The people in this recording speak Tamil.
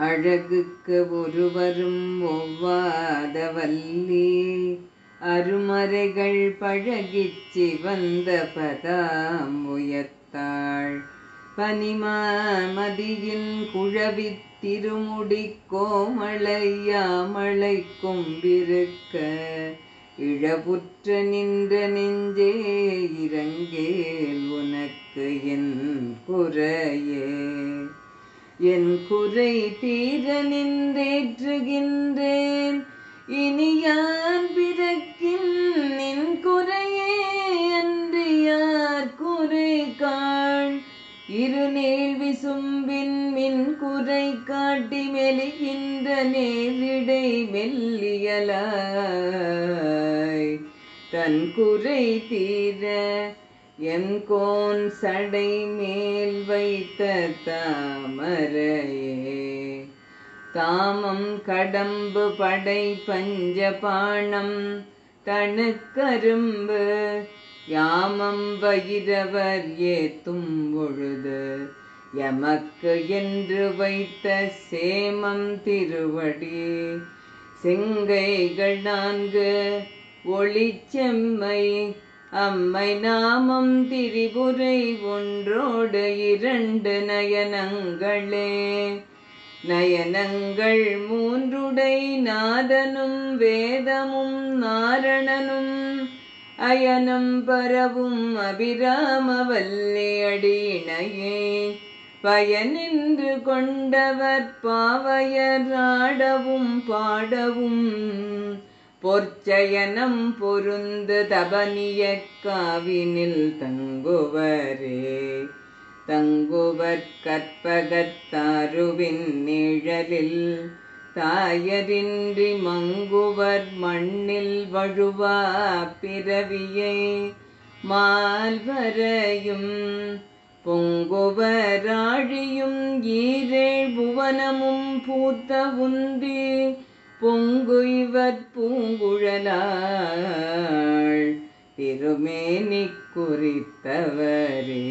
அழகுக்கு ஒருவரும் ஒவ்வாத வல்லீர் அருமறைகள் பழகிச் சிவந்த பதாம்புயத்தாள் பனிமாமதியின் குழவித் திருமுடி கோமளையாமலை கொம்பிருக்க இழபுற்ற நின்ற நெஞ்சே இரங்கேல் உனக்கு என் குறையே. என் குறை தீர நின்றேற்றுகின்றேன் இனி யான் பிறக்கின் நின் குறையே அன்று யார் குறை காண். இருநீள் விசும்பின் மின் குறை காட்டி மெலிகின்ற நேரிடை மெல்லியலாய் தன் குறை தீர என் கோன் சடை மேல் வைத்த தாமரையே. தாமம் கடம்பு படை பஞ்சபாணம் தனுக்கரும்பு யாமம் வயிரவர் ஏத்தும் பொழுது எமக்கு என்று வைத்த சேமம் திருவடி. செங்கைகள் 4 ஒளிச்செம்மை அம்மை நாமம் திரிபுரை ஒன்றோடு 2 நயனங்களே. நயனங்கள் 3 நாதனும் வேதமும் நாரணனும் அயனம் பரவும் அபிராமவல்லி அடியினையே பயனின்று கொண்டவர் பாவையர் ஆடவும் பாடவும் பொற்சயனம் பொருந்து தபனிய காவினில் தங்குவரே. தங்குவர் கற்பகத்தாருவின் நிழலில் தாயரின்றி மங்குவர் மண்ணில் வழுவா பிறவியை மால்வரையும் பொங்குவராழியும் ஈரேழ் புவனமும் பூத்த உந்தி பொங்குய்வர் பூங்குழலாள் திருமேனி குறித்தவரே.